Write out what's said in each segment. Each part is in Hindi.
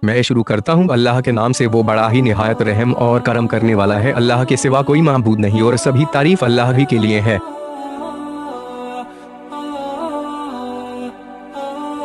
मैं शुरू करता हूँ अल्लाह के नाम से, वो बड़ा ही निहायत रहम और करम करने वाला है। अल्लाह के सिवा कोई माबूद नहीं और सभी तारीफ अल्लाह ही के लिए है।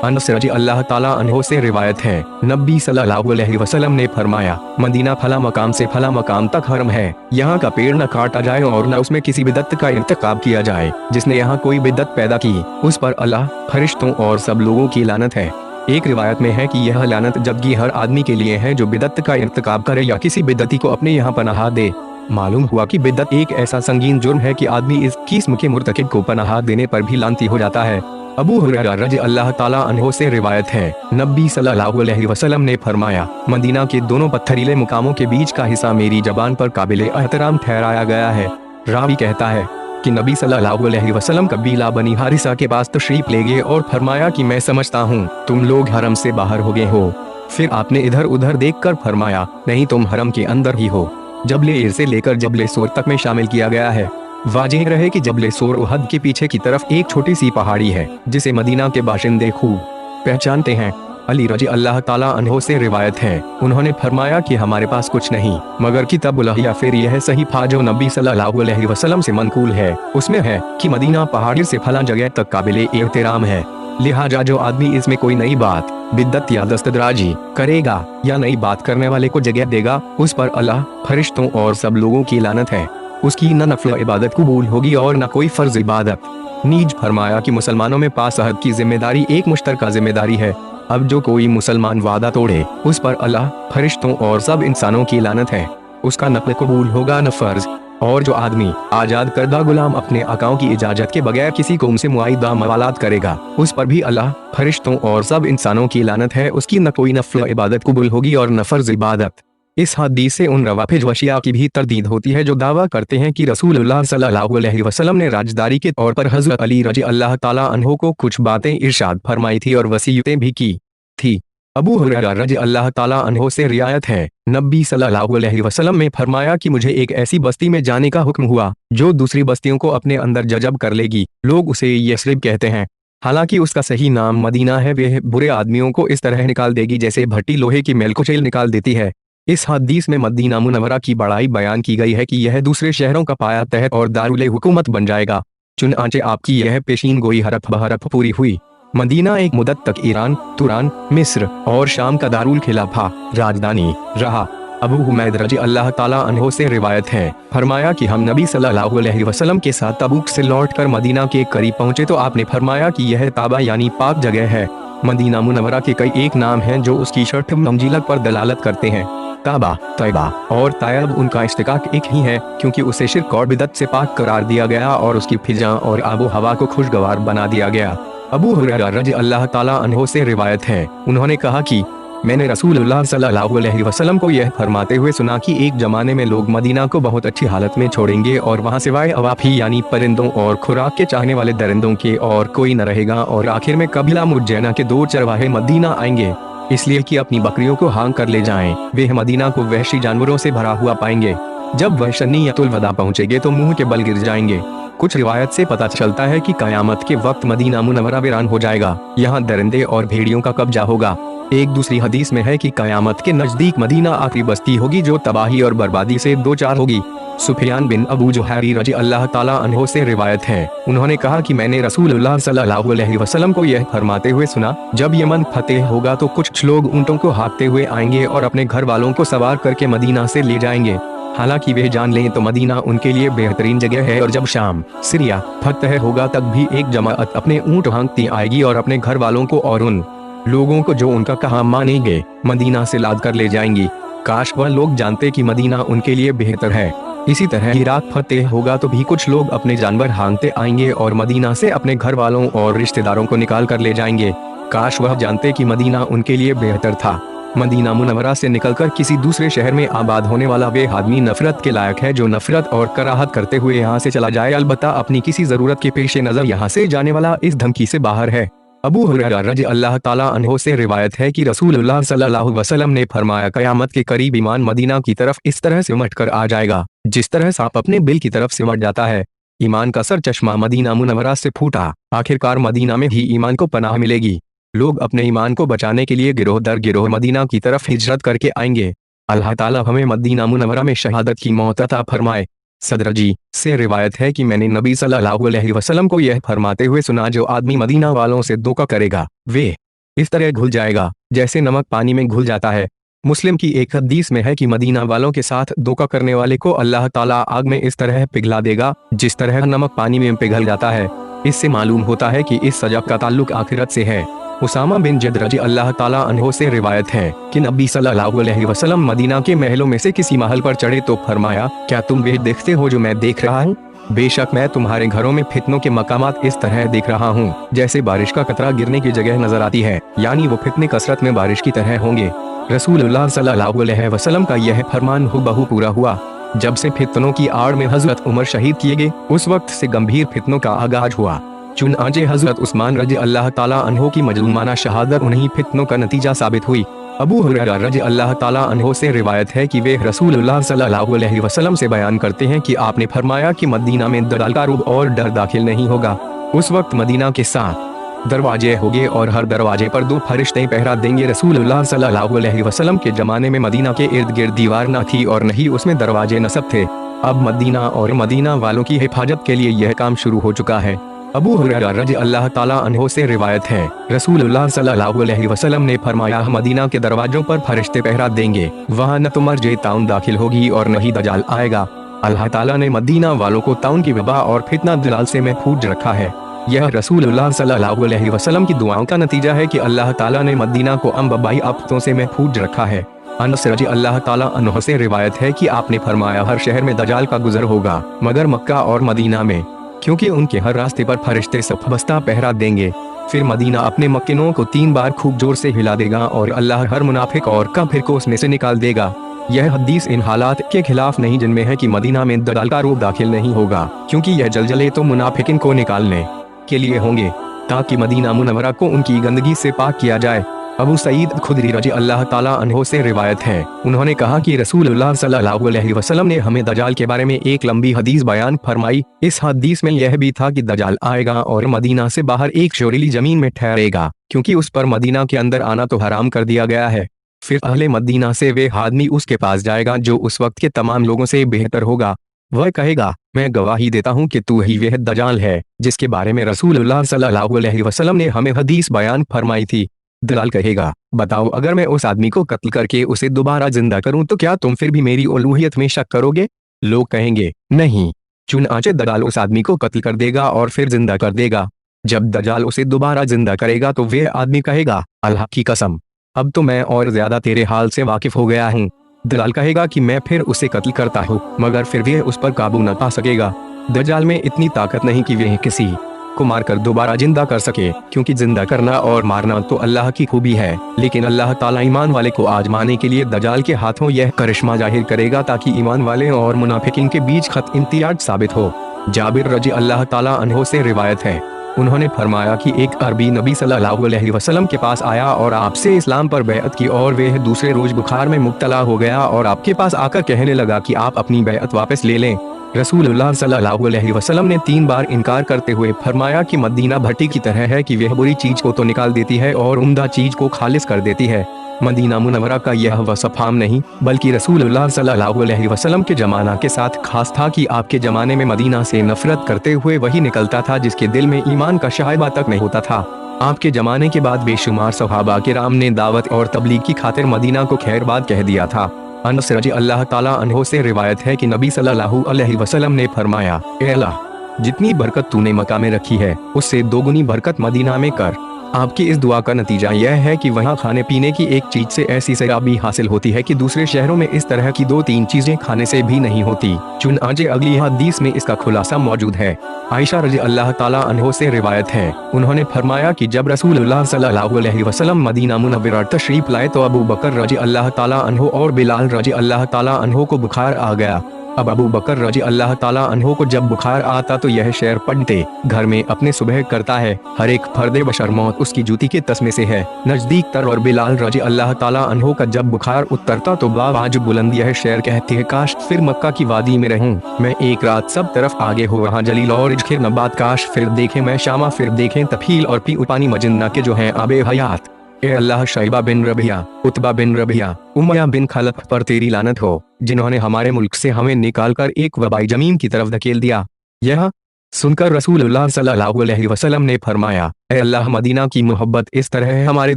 अनस रजी अल्लाह ताला अन्हो से रिवायत है, नबी सल्लल्लाहु अलैहि वसल्लम ने फरमाया, मदीना फला मकाम से फला मकाम तक हरम है। यहाँ का पेड़ न काटा जाए और न उसमें किसी बिदअत का इर्तिकाब किया जाए। जिसने यहाँ कोई बिदअत पैदा की उस पर अल्लाह, फरिश्तों और सब लोगों की लानत है। एक रिवायत में है कि यह लानत जबकि हर आदमी के लिए है जो बिदअत का इर्तिकाब करे या किसी बिदअती को अपने यहाँ पनाह दे। मालूम हुआ कि बिदअत एक ऐसा संगीन जुर्म है कि आदमी इस किस्म के मुर्तकिब को पनाह देने पर भी लानती हो जाता है। अबू हुरैरा रज़ी अल्लाह ताला अन्हो से रिवायत है, नबी सल्लल्लाहु अलैहि वसल्लम ने फरमाया, मदीना के दोनों पत्थरीले मुकामों के बीच का हिस्सा मेरी जबान पर काबिले एहतराम ठहराया गया है। रावी कहता है कि नबी सल्लल्लाहु अलैहि वसल्लम कबीला बनी हारिसा के पास तशरीफ ले गए और फरमाया कि मैं समझता हूँ तुम लोग हरम से बाहर हो गए हो। फिर आपने इधर उधर देखकर फरमाया, नहीं तुम हरम के अंदर ही हो। जबले ईर से लेकर जबले सोर तक में शामिल किया गया है। वाजिह रहे कि जबले सोर उहद के पीछे की तरफ एक छोटी सी पहाड़ी है जिसे मदीना के बाशिंदे खूब पहचानते हैं। अली रजी अल्लाह ताला अन्हो से रिवायत है, उन्होंने फरमाया कि हमारे पास कुछ नहीं मगर किताबुल्लाह या फिर यह सहीफा जो नबी सल्लल्लाहु अलैहि वसल्लम से मनकूल है। उसमें है कि मदीना पहाड़ी से फला जगह तक काबिले एहतराम है। लिहाजा जो आदमी इसमें कोई नई बात, बिद्दत या दस्तदराजी करेगा या नई बात करने वाले को जगह देगा, उस पर अल्लाह, फरिश्तों और सब लोगों की लानत है। उसकी न नफल इबादत कबूल होगी और न कोई फर्ज इबादत। नीज फरमाया कि मुसलमानों में पास अहद की जिम्मेदारी एक मुश्तरका जिम्मेदारी है। अब जो कोई मुसलमान वादा तोड़े उस पर अल्लाह, फरिश्तों और सब इंसानों की लानत है। उसका नफल कबूल होगा न फर्ज। और जो आदमी आजाद करदा गुलाम अपने आकाओं की इजाजत के बगैर किसी कौम से मुआहिदा मवालात करेगा उस पर भी अल्लाह, फरिश्तों और सब इंसानों की लानत है। उसकी न कोई नफल इबादत कबूल होगी और न फर्ज इबादत। इस हदीस से उन रवाफिज व शिया की भी तरदीद होती है जो दावा करते हैं कि रसूलुल्लाह सल्लल्लाहु अलैहि वसल्लम ने राजदारी के तौर पर हजरत अली रजी अल्लाह ताला अन्हो को कुछ बातें इरशाद फरमाई थी और वसीयतें भी की थी। अबू हुरैरा रजी अल्लाह ताला अन्हो से रिवायत है, नबी सल्लल्लाहु अलैहि वसल्लम ने फरमाया कि मुझे एक ऐसी बस्ती में जाने का हुक्म हुआ जो दूसरी बस्तियों को अपने अंदर जज़ब कर लेगी। लोग उसे यस्रिब कहते हैं, हालांकि उसका सही नाम मदीना है। वह बुरे आदमियों को इस तरह निकाल देगी जैसे भट्टी लोहे की मेल को चेल निकाल देती है। इस हदीस में मदीना मुनव्वरा की बड़ाई बयान की गई है कि यह दूसरे शहरों का पाया तहत और दारुल हुकूमत बन जाएगा। चुनांचे आपकी यह पेशीन गोई हरफ बहरफ पूरी हुई। मदीना एक मुद्दत तक ईरान, तुरान, मिस्र और शाम का दारुल खिलाफा राजधानी रहा। अबू हुमैद रजी अल्लाह ताला अन्हो से रिवायत है, फरमाया कि हम नबी सल्लल्लाहु अलैहि वसल्लम के साथ तबूक से लौटकर मदीना के करीब पहुंचे तो आपने फरमाया कि यह ताबा यानी पाक जगह है। मदीना मुनव्वरा के कई एक नाम हैं जो उसकी शर्त मंजिलत पर दलालत करते हैं। ताबा, तैबा और तायब उनका इश्तिकाक एक ही है क्योंकि उसे शिर्क और बिदत से पाक करार दिया गया और उसकी फिजा और आबो हवा को खुशगवार बना दिया गया। अबू हुरैरा रज़ी अल्लाह ताला अन्हो से रिवायत है, उन्होंने कहा कि मैंने रसूलुल्लाह सल्लल्लाहु अलैहि वसल्लम को यह फरमाते हुए सुना कि एक जमाने में लोग मदीना को बहुत अच्छी हालत में छोड़ेंगे और वहाँ सिवाय अवाफी यानी परिंदों और खुराक के चाहने वाले दरिंदों के और कोई न रहेगा। और आखिर में कबीला मुरजैना के 2 चरवाहे मदीना आएंगे इसलिए कि अपनी बकरियों को हांग कर ले जाएं। वे मदीना को वहशी जानवरों से भरा हुआ पाएंगे। जब वह शनियतुल वदा पहुँचेंगे तो मुंह के बल गिर जाएंगे। कुछ रिवायत से पता चलता है कि कयामत के वक्त मदीना मुनव्वरा वीरान हो जाएगा। यहाँ दरिंदे और भेड़ियों का कब्जा होगा। एक दूसरी हदीस में है कि कयामत के नजदीक मदीना आखिरी बस्ती होगी जो तबाही और बर्बादी से 2-4 होगी। सुफियान बिन अबू जुहैरी रजी अल्लाह ताला अन्हो से रिवायत है, उन्होंने कहा कि मैंने रसूलुल्लाह सल्लल्लाहु अलैहि वसल्लम को यह फरमाते हुए सुना, जब यमन फतेह होगा तो कुछ लोग ऊंटों को हाँकते हुए आएंगे और अपने घर वालों को सवार करके मदीना से ले जाएंगे। हालांकि वे जान लें तो मदीना उनके लिए बेहतरीन जगह है और जब शाम, सीरिया फतह होगा तक भी एक जमाअत अपने ऊंट हाँकती आएगी और अपने घर वालों को और उन लोगों को जो उनका कहा मानेंगे मदीना से लाद कर ले जाएंगी। काश वह लोग जानते कि मदीना उनके लिए बेहतर है। इसी तरह इराक फतेह होगा तो भी कुछ लोग अपने जानवर हाँकते आएंगे और मदीना से अपने घर वालों और रिश्तेदारों को निकाल कर ले जाएंगे। काश वह जानते कि मदीना उनके लिए बेहतर था। मदीना मुनव्वरा से निकलकर किसी दूसरे शहर में आबाद होने वाला वे आदमी नफरत के लायक है जो नफरत और कराहत करते हुए यहाँ से चला जाए, अलबत्ता अपनी किसी जरूरत के पेश नजर यहाँ से जाने वाला इस धमकी से बाहर है। अबू हुरैरा रज़ी अल्लाह ताला अन्हो से रिवायत है कि रसूलुल्लाह सल्लल्लाहु अलैहि वसल्लम ने फरमाया, कयामत के करीब ईमान मदीना की तरफ इस तरह सिमट कर आ जाएगा जिस तरह सांप अपने बिल की तरफ सिमट जाता है। ईमान का सर चश्मा मदीना मुनव्वरा से फूटा। आखिरकार मदीना में ही ईमान को पनाह मिलेगी। लोग अपने ईमान को बचाने के लिए गिरोह दर गिरोह मदीना की तरफ हिजरत करके आएंगे। अल्लाह ताला हमें मदीना मुनव्वरा में शहादत की मौत अता फरमाए। सदर जी से रिवायत है कि मैंने नबी सल्लल्लाहु अलैहि वसल्लम को यह फरमाते हुए सुना, जो आदमी मदीना वालों से धोखा करेगा वे इस तरह घुल जाएगा जैसे नमक पानी में घुल जाता है। मुस्लिम की एक हदीस में है कि मदीना वालों के साथ धोखा करने वाले को अल्लाह ताला आग में इस तरह पिघला देगा जिस तरह नमक पानी में पिघल जाता है। इससे मालूम होता है कि इस सजा का ताल्लुक आखिरत से है। उसामा बिन जद रजी अल्लाह ताला अन्हो से रिवायत है कि नबी सल्लल्लाहु अलैहि वसल्लम मदीना के महलों में से किसी महल पर चढ़े तो फरमाया, क्या तुम वे देखते हो जो मैं देख रहा हूँ? बेशक मैं तुम्हारे घरों में फितनों के मकामात इस तरह देख रहा हूँ जैसे बारिश का कतरा गिरने की जगह नजर आती है, यानी वो फितने कसरत में बारिश की तरह होंगे। रसूलुल्लाह सल्लल्लाहु अलैहि वसल्लम का यह फरमान हुबहू पूरा हुआ। जब से फितनों की आड़ में हजरत उमर शहीद किए गए उस वक्त से गंभीर फितनों का आगाज हुआ। चुनांचे हजरत उस्मान रजी अल्लाह ताला अन्हो की मजलूमाना शहादत उन्हीं फितनों का नतीजा साबित हुई। अबू हुरैरा रजी अल्लाह ताला अन्हो से रिवायत है कि वे रसूलुल्लाह सल्लल्लाहु अलैहि वसल्लम से बयान करते हैं कि आपने फरमाया कि मदीना में दलाल का रूब और डर दाखिल नहीं होगा। उस वक्त मदीना के 7 दरवाजे होंगे और हर दरवाजे पर 2 फरिश्ते पहरा देंगे। रसूलुल्लाह सल्लल्लाहु अलैहि वसल्लम के जमाने में मदीना के इर्द गिर्द दीवार न थी और न ही उसमें दरवाजे नसब थे। अब मदीना और मदीना वालों की हिफाजत के लिए यह काम शुरू हो चुका है। अबू हुरैरा रज़ी अल्लाह ताला अन्हो से रिवायत है, रसूलुल्लाह सल्लल्लाहु अलैहि वसल्लम ने फरमाया, मदीना के दरवाजों पर फरिश्ते पहरा देंगे, वहाँ न तो मर्ज ताउन दाखिल होगी और न ही दजाल आएगा। अल्लाह ताला ने मदीना वालों को ताउन की वबा और फितना दलाल से महफूज रखा है। यह रसूलुल्लाह सल्लल्लाहु अलैहि वसल्लम की दुआओं का नतीजा है कि अल्लाह ताला ने मदीना को वबाई आफतों से महफूज रखा है। अनस रज़ी अल्लाह ताला अन्हो से रिवायत है कि आपने फरमाया, हर शहर में दजाल का गुजर होगा मगर मक्का और मदीना में, क्योंकि उनके हर रास्ते पर फरिश्ते सब बस्ता पहरा देंगे। फिर मदीना अपने मक्किनों को 3 बार खूब जोर से हिला देगा और अल्लाह हर मुनाफिक और काफिर को उसमें से निकाल देगा। यह हदीस इन हालात के खिलाफ नहीं जिनमें है कि मदीना में दजाल का रूप दाखिल नहीं होगा, क्योंकि यह जलजले तो मुनाफिकिन को निकालने के लिए होंगे ताकि मदीना मुनव्वरा को उनकी गंदगी से पाक किया जाए। अबू सईद खुदरी रज़ी अल्लाह ताला अन्हो से रिवायत है, उन्होंने कहा कि रसूलुल्लाह सल्लल्लाहु अलैहि वसल्लम ने हमें दजाल के बारे में एक लंबी हदीस बयान फरमाई। इस हदीस में यह भी था कि दजाल आएगा और मदीना से बाहर एक शोरीली जमीन में ठहरेगा, क्योंकि उस पर मदीना के अंदर आना तो हराम कर दिया गया है। फिर अहले मदीना से वे आदमी उसके पास जाएगा जो उस वक्त के तमाम लोगों से बेहतर होगा। वह कहेगा, मैं गवाही देता हूँ कि तू ही वह दजाल है जिसके बारे में रसूलुल्लाह सल्लल्लाहु अलैहि वसल्लम ने हमें हदीस बयान फरमाई थी। दलाल कहेगा, बताओ, अगर मैं उस आदमी को कत्ल करके उसे दोबारा जिंदा करूं तो क्या तुम फिर भी मेरी उलूहियत में शक करोगे? लोग कहेंगे, नहीं। चुनांचे दजाल उस आदमी को कत्ल कर देगा और फिर जिंदा कर देगा। जब दजाल उसे दोबारा जिंदा करेगा तो वह आदमी कहेगा, अल्लाह की कसम, अब तो मैं और ज्यादा तेरे हाल से वाकिफ हो गया हूँ। दलाल कहेगा कि मैं फिर उसे कत्ल करता हूँ, मगर फिर वह उस पर काबू न पा सकेगा। दजाल में इतनी ताकत नहीं कि वह किसी को मारकर दोबारा जिंदा कर सके, क्योंकि जिंदा करना और मारना तो अल्लाह की खूबी है, लेकिन अल्लाह ताला ईमान वाले को आजमाने के लिए दजाल के हाथों यह करिश्मा जाहिर करेगा ताकि ईमान वाले और मुनाफिकिन के बीच खत इम्तियाज साबित हो। जाबिर रज़ी अल्लाह ताला अन्हो से रिवायत है, उन्होंने फरमाया कि एक अरबी नबी सल्लल्लाहु अलैहि वसल्लम के पास आया और आपसे इस्लाम पर बैअत की और वह दूसरे रोज बुखार में मुब्तला हो गया और आपके पास आकर कहने लगा कि आप अपनी बैअत वापस ले लें। रसूलुल्लाह सल्लल्लाहु अलैहि वसल्लम ने 3 बार इनकार करते हुए फरमाया कि मदीना भट्टी की तरह है कि वह बुरी चीज को तो निकाल देती है और उम्दा चीज को खालिस कर देती है। मदीना मुनव्वरा का यह वसफ आम नहीं बल्कि रसूलुल्लाह सल्लल्लाहु अलैहि वसल्लम के जमाना के साथ खास था कि आपके जमाने में मदीना से नफरत करते हुए वही निकलता था जिसके दिल में ईमान का शायबा तक नहीं होता था। आपके जमाने के बाद बेशुमार सहाबा किराम ने दावत और तबलीग की खातिर मदीना को खैरबाद कह दिया था। अनस रज़ी अल्लाह ताला अन्हो से रिवायत है कि नबी सल्लल्लाहु अलैहि वसल्लम ने फरमाया, ए अल्लाह, जितनी बरकत तूने मक्का में रखी है उससे 2 गुनी बरकत मदीना में कर। आपकी इस दुआ का नतीजा यह है कि वहाँ खाने पीने की एक चीज से ऐसी सयाबी हासिल होती है कि दूसरे शहरों में इस तरह की 2-3 चीजें खाने से भी नहीं होती। चुनांचे अगली हदीस में इसका खुलासा मौजूद है। आयशा रज़ी अल्लाह ताला अन्हो से रिवायत है, उन्होंने फरमाया कि जब रसूलुल्लाह सल्लल्लाहु अलैहि वसल्लम मदीना मुनव्वरा तशरीफ लाए तो अबू बकर रज़ी अल्लाह ताला अन्हो और बिलाल रज़ी अल्लाह ताला अन्हो को बुखार आ गया। अब अबू बकर रजी अल्लाह ताला अन्हो को जब बुखार आता तो यह शेर पढ़ते घर में अपने सुबह करता है, हर एक फर्दे बशर मौत उसकी जूती के तस्मे से है नजदीक तर। और बिलाल रजी अल्लाह ताला अन्हो का जब बुखार उतरता तो बावाज बुलंद यह शेर कहते हैं, काश फिर मक्का की वादी में रहूं मैं, एक रात सब तरफ आगे हो वहाँ जलील और इजखिर नबात, काश फिर देखे मैं शामा, फिर देखें तफील और पी पानी मजिन्ना के जो हैं आबे हयात। ए अल्लाह, शैबा बिन रबिया, उतबा बिन रबिया, उमैया बिन खलफ पर तेरी लानत हो, जिन्होंने हमारे मुल्क से हमें निकालकर एक वबाई जमीन की तरफ धकेल दिया। यह सुनकर रसूलुल्लाह सल्लल्लाहु अलैहि वसल्लम ने फरमाया, ए अल्लाह, मदीना की मोहब्बत इस तरह हमारे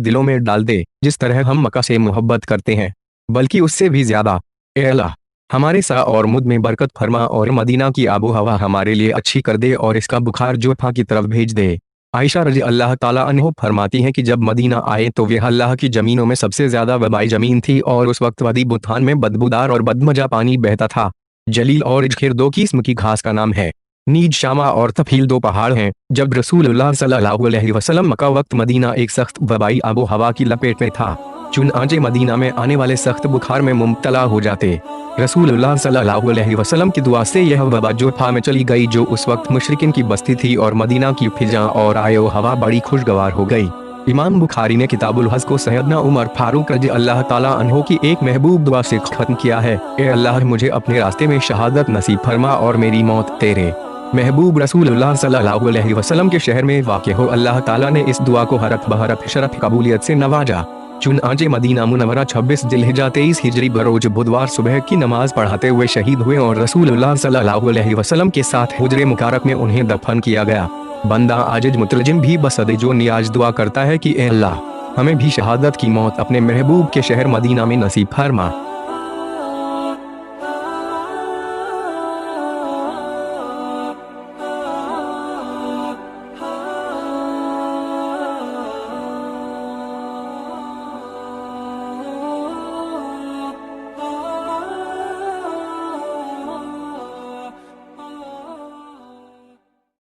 दिलों में डाल दे जिस तरह हम मक्का से मोहब्बत करते हैं, बल्कि उससे भी ज्यादा। ए अल्लाह, हमारे सा और मुद में बरकत फरमा और मदीना की आबो हवा हमारे लिए अच्छी कर दे और इसका बुखार जोफा की तरफ भेज दे। आयशा रजी अल्लाह ताला अन्हो फरमाती हैं कि जब मदीना आए तो वह अल्लाह की जमीनों में सबसे ज्यादा वबाई जमीन थी और उस वक्त वदी बुत्थान में बदबूदार और बदमजा पानी बहता था। जलील और इजखिर दो किस्म की घास का नाम है, नीज शामा और तफील दो पहाड़ हैं। जब रसूलुल्लाह सल्लल्लाहु अलैहि वसल्लम मक्का वक्त मदीना एक सख्त वबाई आबो हवा की लपेट में था, चुनांचे मदीना में आने वाले सख्त बुखार में मुब्तला हो जाते। रसूलुल्लाह सल्लल्लाहु अलैहि वसल्लम की दुआ से यह वबा जोफा में चली गई जो उस वक्त मुशरिकिन की बस्ती थी और मदीना की फिजा और आयो हवा बड़ी खुशगवार हो गई। इमाम बुखारी ने किताबुल हज को सैयदना उमर फारूक रजी अल्लाह ताला अन्हो की एक महबूब दुआ से खत्म किया है, ए अल्लाह, मुझे अपने रास्ते में शहादत नसीब फरमा और मेरी मौत तेरे महबूब रसूलुल्लाह सल्लल्लाहु अलैहि वसल्लम के शहर में वाक़ हो। अल्लाह ताला ने इस दुआ को हरफ बहरफ शरफ कबूलियत से नवाजा। चुनांचे मदीना मुनव्वरा 26 जिलहिजा 23 हिजरी बरोज बुधवार सुबह की नमाज पढ़ाते हुए शहीद हुए और रसूलुल्लाह सल्लल्लाहु अलैहि वसल्लम के साथ हुजरे मुबारक में उन्हें दफन किया गया। बंदा आजिज मुतलजिम भी बसद जो नियाज दुआ करता है कि ए अल्लाह, हमें भी शहादत की मौत अपने महबूब के शहर मदीना में नसीब फरमा।